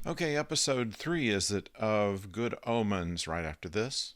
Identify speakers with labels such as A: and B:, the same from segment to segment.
A: Okay, episode 3 is it of Good Omens right after this.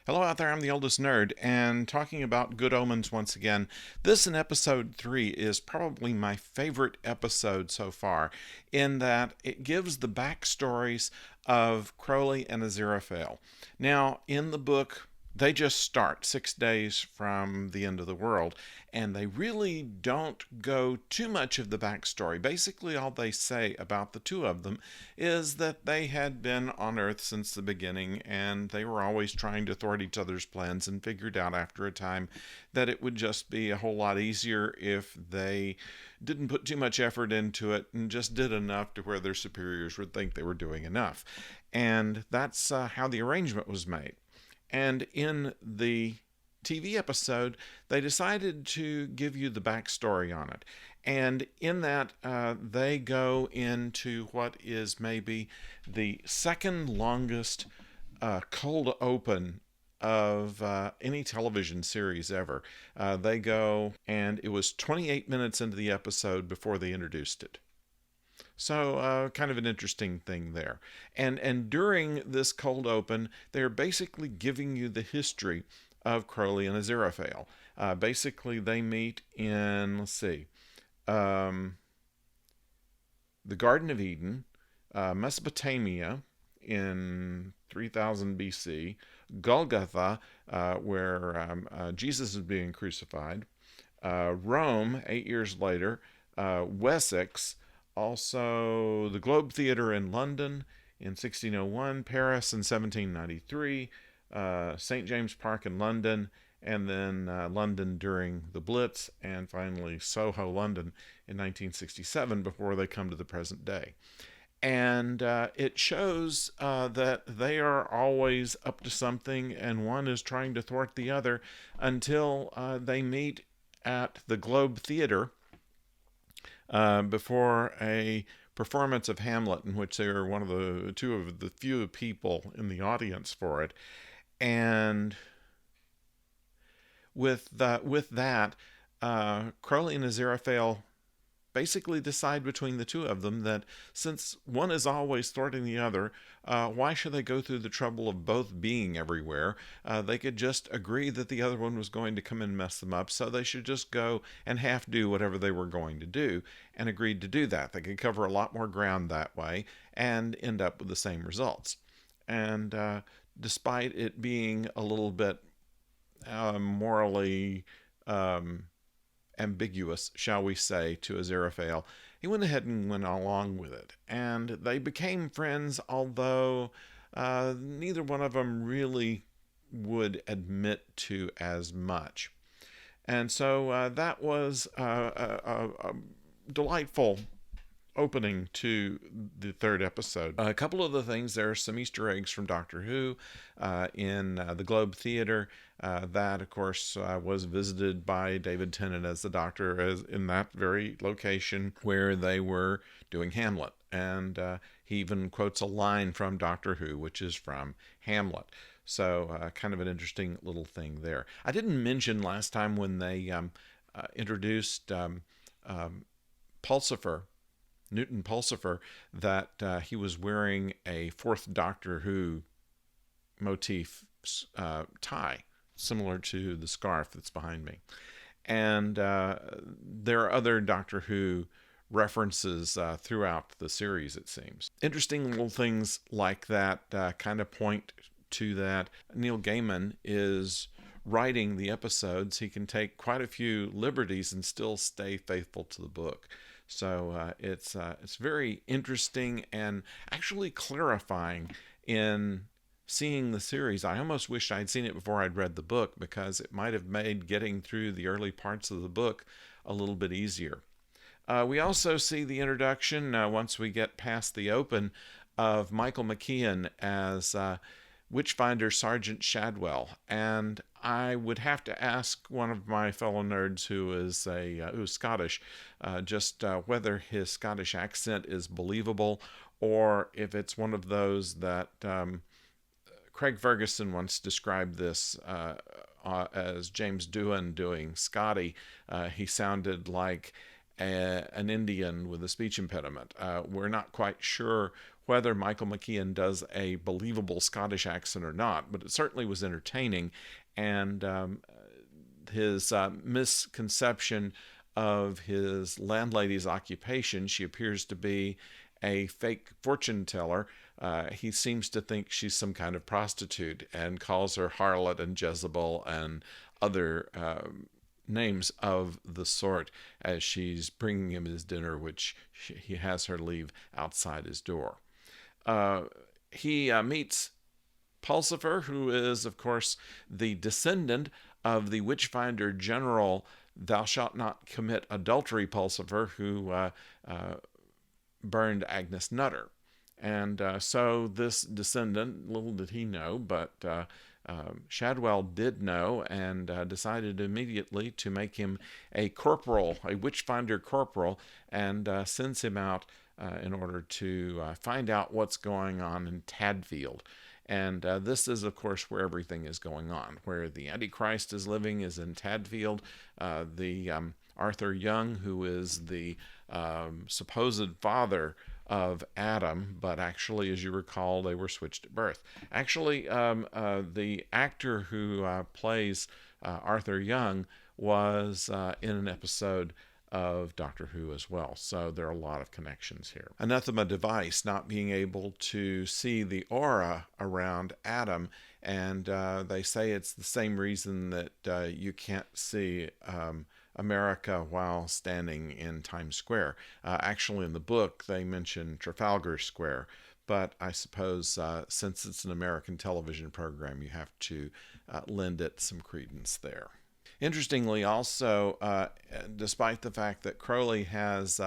A: Hello out there, I'm the oldest nerd, and talking about Good Omens once again. This in episode 3 is probably my favorite episode so far, in that it gives the backstories of Crowley and Aziraphale. Now, in the book, they just start 6 days from the end of the world, and they really don't go too much of the backstory. Basically, all they say about the two of them is that they had been on Earth since the beginning, and they were always trying to thwart each other's plans, and figured out after a time that it would just be a whole lot easier if they didn't put too much effort into it and just did enough to where their superiors would think they were doing enough. And that's how the arrangement was made. And in the TV episode, they decided to give you the backstory on it. And in that, they go into what is maybe the second longest cold open of any television series ever. They go, and it was 28 minutes into the episode before they introduced it. So, kind of an interesting thing there. And during this cold open, they're basically giving you the history of Crowley and Aziraphale. Basically, they meet in, let's see, um, the Garden of Eden, Mesopotamia in 3000 BC, Golgotha, where Jesus is being crucified, Rome 8 years later, Wessex, also the Globe Theatre in London in 1601, Paris in 1793, St. James Park in London, and then London during the Blitz, and finally Soho, London in 1967 before they come to the present day. And it shows that they are always up to something, and one is trying to thwart the other until they meet at the Globe Theatre before a performance of Hamlet, in which they are one of the two of the few people in the audience for it. And with that, Crowley and Aziraphale basically decide between the two of them that since one is always thwarting the other, why should they go through the trouble of both being everywhere? They could just agree that the other one was going to come and mess them up, so they should just go and half do whatever they were going to do, and agreed to do that. They could cover a lot more ground that way and end up with the same results. And despite it being a little bit morally um, ambiguous, shall we say, to Aziraphale, he went ahead and went along with it. And they became friends, although neither one of them really would admit to as much. And so that was a delightful opening to the third episode. A couple of the things, there are some Easter eggs from Doctor Who in the Globe Theatre. That, of course, was visited by David Tennant as the Doctor in that very location where they were doing Hamlet. And he even quotes a line from Doctor Who, which is from Hamlet. So, kind of an interesting little thing there. I didn't mention last time when they introduced Pulsifer, Newton Pulsifer, that he was wearing a fourth Doctor Who motif tie, similar to the scarf that's behind me. And there are other Doctor Who references throughout the series, it seems. Interesting little things like that kind of point to that Neil Gaiman is writing the episodes. He can take quite a few liberties and still stay faithful to the book. So it's very interesting and actually clarifying in seeing the series. I almost wish I'd seen it before I'd read the book, because it might have made getting through the early parts of the book a little bit easier. We also see the introduction, once we get past the open, of Michael McKean as Witchfinder Sergeant Shadwell. And I would have to ask one of my fellow nerds who's Scottish, just whether his Scottish accent is believable, or if it's one of those that Craig Ferguson once described this as James Doohan doing Scotty. He sounded like an Indian with a speech impediment. We're not quite sure whether Michael McKean does a believable Scottish accent or not, but it certainly was entertaining. And his misconception of his landlady's occupation, she appears to be a fake fortune teller. He seems to think she's some kind of prostitute and calls her harlot and Jezebel and other names of the sort as she's bringing him his dinner, which he has her leave outside his door. He meets Pulsifer, who is, of course, the descendant of the Witchfinder General Thou Shalt Not Commit Adultery Pulsifer, who burned Agnes Nutter. And so this descendant, little did he know, but Shadwell did know and decided immediately to make him a corporal, a Witchfinder corporal, and sends him out in order to find out what's going on in Tadfield. And this is, of course, where everything is going on. Where the Antichrist is living is in Tadfield. The Arthur Young, who is the supposed father of Adam, but actually, as you recall, they were switched at birth. Actually, the actor who plays Arthur Young was in an episode of Doctor Who as well. So there are a lot of connections here. Anathema Device not being able to see the aura around Adam, and they say it's the same reason that you can't see America while standing in Times Square. Actually, in the book, they mention Trafalgar Square, but I suppose since it's an American television program, you have to lend it some credence there. Interestingly, also, despite the fact that Crowley has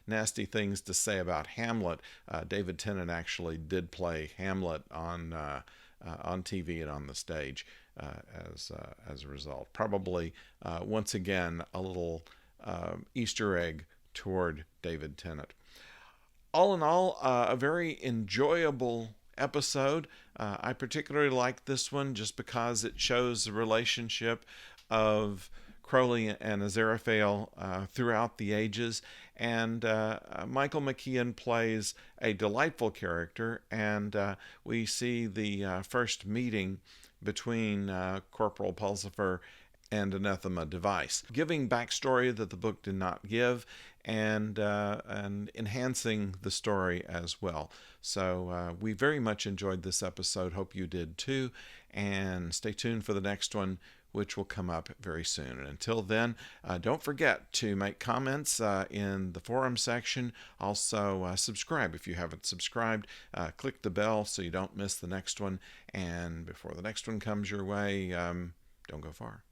A: nasty things to say about Hamlet, David Tennant actually did play Hamlet on TV and on the stage as a result. Probably, once again, a little Easter egg toward David Tennant. All in all, a very enjoyable episode. I particularly like this one just because it shows the relationship of Crowley and Aziraphale throughout the ages, and Michael McKean plays a delightful character, and we see the first meeting between Corporal Pulsifer and Anathema Device, giving backstory that the book did not give, and enhancing the story as well. So we very much enjoyed this episode. Hope you did too, and stay tuned for the next one, which will come up very soon. And until then, don't forget to make comments in the forum section. Also, subscribe if you haven't subscribed. Click the bell so you don't miss the next one. And before the next one comes your way, don't go far.